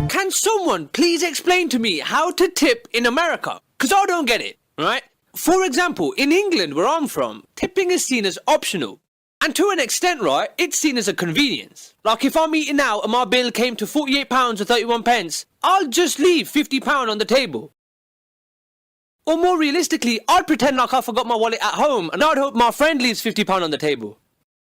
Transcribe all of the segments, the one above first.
Can someone please explain to me how to tip in America? Because I don't get it, right? For example, in England, where I'm from, tipping is seen as optional. And to an extent, right, it's seen as a convenience. Like if I'm eating out and my bill came to £48 or 31 pence, I'll just leave £50 on the table. Or more realistically, I'd pretend like I forgot my wallet at home and I'd hope my friend leaves £50 on the table.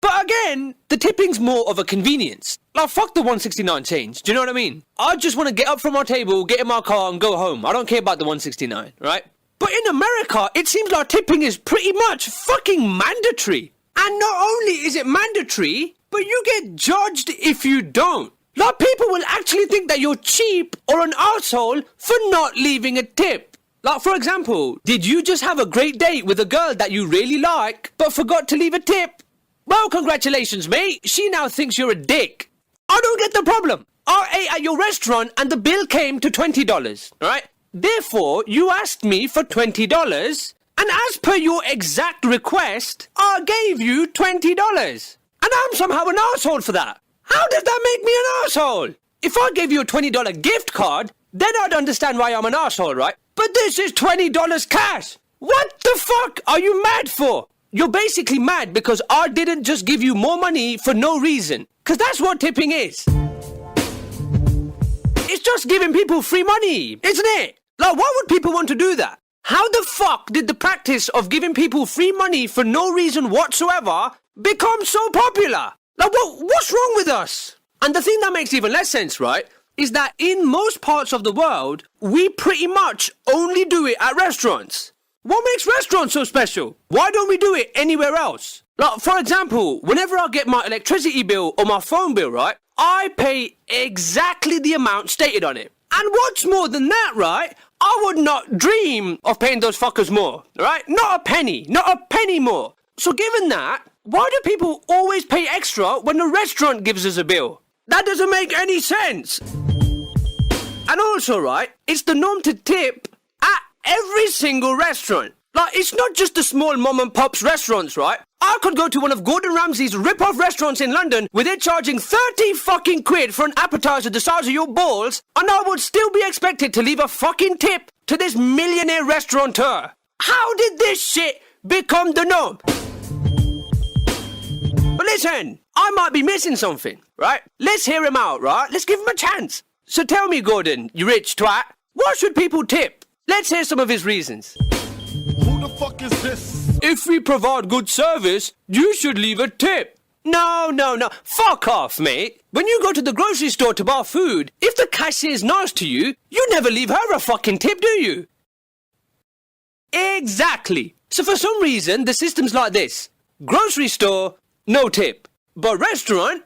But again, the tipping's more of a convenience. Like fuck the 169 change, do you know what I mean? I just want to get up from my table, get in my car and go home. I don't care about the 169, right? But in America, it seems like tipping is pretty much fucking mandatory. And not only is it mandatory, but you get judged if you don't. Like people will actually think that you're cheap or an arsehole for not leaving a tip. Like for example, did you just have a great date with a girl that you really like, but forgot to leave a tip? Well, congratulations, mate. She now thinks you're a dick. I don't get the problem. I ate at your restaurant and the bill came to $20, right? Therefore, you asked me for $20, and as per your exact request, I gave you $20. And I'm somehow an arsehole for that. How does that make me an arsehole? If I gave you a $20 gift card, then I'd understand why I'm an arsehole, right? But this is $20 cash. What the fuck are you mad for? You're basically mad because I didn't just give you more money for no reason. Because that's what tipping is. It's just giving people free money, isn't it? Like, why would people want to do that? How the fuck did the practice of giving people free money for no reason whatsoever become so popular? Like, what's wrong with us? And the thing that makes even less sense, right, is that in most parts of the world, we pretty much only do it at restaurants. What makes restaurants so special? Why don't we do it anywhere else? Like, for example, whenever I get my electricity bill or my phone bill, right, I pay exactly the amount stated on it. And what's more than that, right, I would not dream of paying those fuckers more, right? Not a penny more. So given that, why do people always pay extra when the restaurant gives us a bill? That doesn't make any sense. And also, right, it's the norm to tip at every single restaurant. Like, it's not just the small mom and pop's restaurants, right? I could go to one of Gordon Ramsay's rip-off restaurants in London where they're charging 30 fucking quid for an appetizer the size of your balls, and I would still be expected to leave a fucking tip to this millionaire restaurateur. How did this shit become the norm? But listen, I might be missing something, right? Let's hear him out, right? Let's give him a chance. So tell me, Gordon, you rich twat, why should people tip? Let's hear some of his reasons. Who the fuck is this? If we provide good service, you should leave a tip. No. Fuck off, mate. When you go to the grocery store to buy food, if the cashier's nice to you, you never leave her a fucking tip, do you? Exactly. So for some reason, the system's like this. Grocery store, no tip. But restaurant,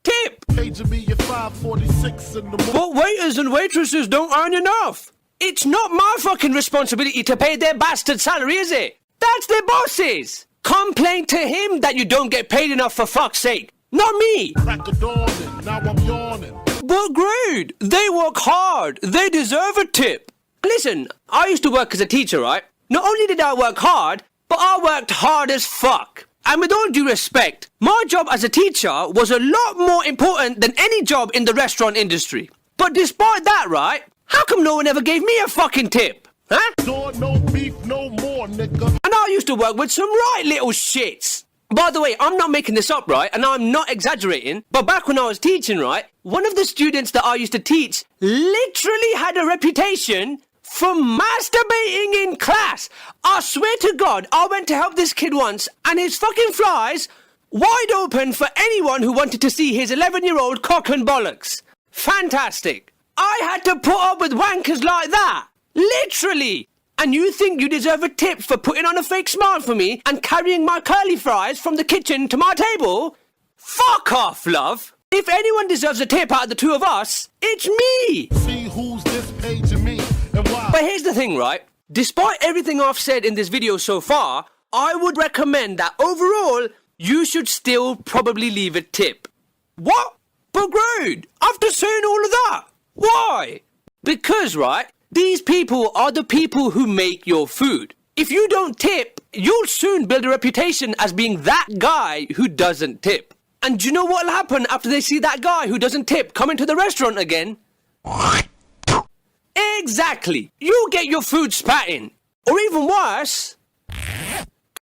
tip. Paging me at 5:46 in the morning. But waiters and waitresses don't earn enough. It's not my fucking responsibility to pay their bastard salary, is it? That's their boss's. Complain to him that you don't get paid enough, for fuck's sake. Not me. Crack of dawning, now I'm yawning. But great. They work hard. They deserve a tip. Listen, I used to work as a teacher, right? Not only did I work hard, but I worked hard as fuck. And with all due respect, my job as a teacher was a lot more important than any job in the restaurant industry. But despite that, right, how come no one ever gave me a fucking tip? Huh? No beef, no more, nigga. And I used to work with some right little shits. By the way, I'm not making this up, right? And I'm not exaggerating. But back when I was teaching, right, one of the students that I used to teach literally had a reputation for masturbating in class. I swear to God, I went to help this kid once and his fucking flies wide open for anyone who wanted to see his 11-year-old cock and bollocks. Fantastic. I had to put up with wankers like that. Literally. And you think you deserve a tip for putting on a fake smile for me and carrying my curly fries from the kitchen to my table? Fuck off, love. If anyone deserves a tip out of the two of us, it's me. See who's this paging me and why. But here's the thing, right? Despite everything I've said in this video so far, I would recommend that overall, you should still probably leave a tip. What? But great. After saying all of that, why? Because, right, these people are the people who make your food. If you don't tip, you'll soon build a reputation as being that guy who doesn't tip. And do you know what'll happen after they see that guy who doesn't tip come into the restaurant again? Exactly. You'll get your food spat in. Or even worse.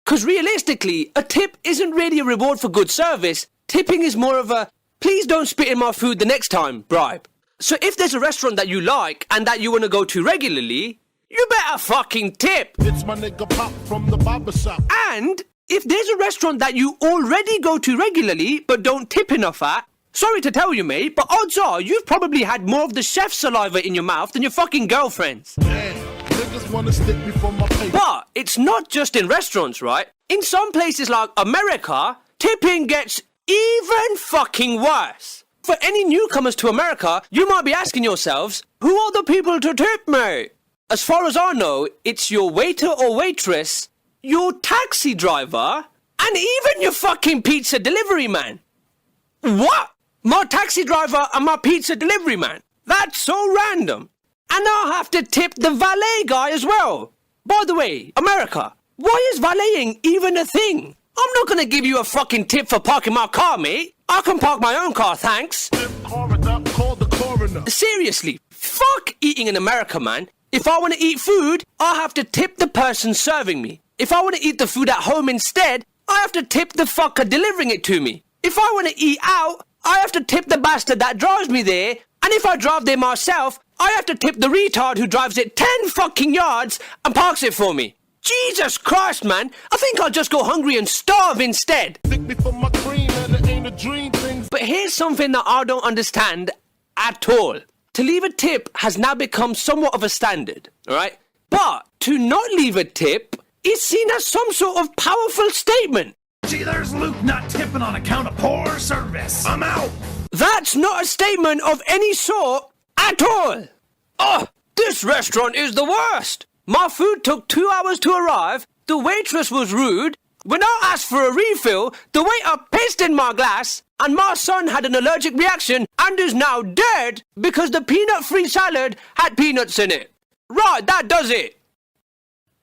Because realistically, a tip isn't really a reward for good service. Tipping is more of a, please don't spit in my food the next time bribe. So if there's a restaurant that you like and that you want to go to regularly, you better fucking tip. It's my nigga Pop from the barber shop. And if there's a restaurant that you already go to regularly but don't tip enough at, sorry to tell you, mate, but odds are you've probably had more of the chef's saliva in your mouth than your fucking girlfriend's. Man, niggas wanna stick me for my paper. But it's not just in restaurants, right? In some places like America, tipping gets even fucking worse. For any newcomers to America, you might be asking yourselves, who are the people to tip, mate? As far as I know, it's your waiter or waitress, your taxi driver, and even your fucking pizza delivery man. What? My taxi driver and my pizza delivery man? That's so random. And I'll have to tip the valet guy as well. By the way, America, why is valeting even a thing? I'm not gonna give you a fucking tip for parking my car, mate. I can park my own car, thanks. Call the coroner. Seriously, fuck eating in America, man. If I want to eat food, I have to tip the person serving me. If I want to eat the food at home instead, I have to tip the fucker delivering it to me. If I want to eat out, I have to tip the bastard that drives me there. And if I drive there myself, I have to tip the retard who drives it 10 fucking yards and parks it for me. Jesus Christ, man. I think I'll just go hungry and starve instead. Stick me for my cream and it ain't a dream thing. But here's something that I don't understand at all. To leave a tip has now become somewhat of a standard, alright? But to not leave a tip is seen as some sort of powerful statement. Gee, there's Luke not tipping on account of poor service. I'm out. That's not a statement of any sort at all. Oh, this restaurant is the worst. My food took 2 hours to arrive. The waitress was rude. When I asked for a refill, the waiter pissed in my glass, and my son had an allergic reaction and is now dead because the peanut-free salad had peanuts in it. Right, that does it.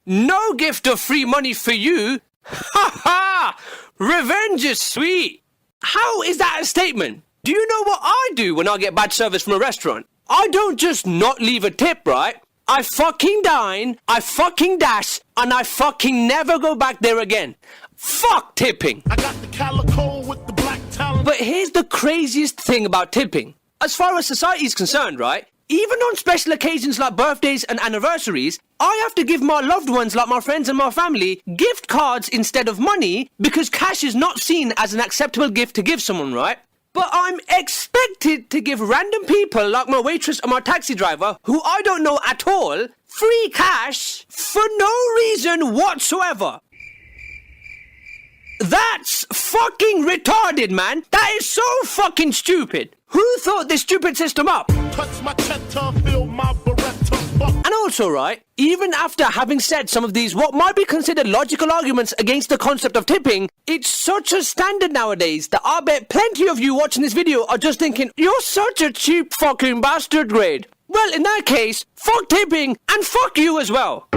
No gift of free money for you. Ha ha! Revenge is sweet. How is that a statement? Do you know what I do when I get bad service from a restaurant? I don't just not leave a tip, right? I fucking dine, I fucking dash, and I fucking never go back there again. Fuck tipping. I got the calico with the black talent. But here's the craziest thing about tipping. As far as society is concerned, right? Even on special occasions like birthdays and anniversaries, I have to give my loved ones like my friends and my family gift cards instead of money because cash is not seen as an acceptable gift to give someone, right? But I'm expected to give random people like my waitress and my taxi driver, who I don't know at all, free cash for no reason whatsoever. That's fucking retarded, man. That is so fucking stupid. Who thought this stupid system up? Touch my cheddar, feel my Beretta buck. And also, right, even after having said some of these what might be considered logical arguments against the concept of tipping, it's such a standard nowadays that I bet plenty of you watching this video are just thinking, you're such a cheap fucking bastard grade. Well, in that case, fuck tipping and fuck you as well.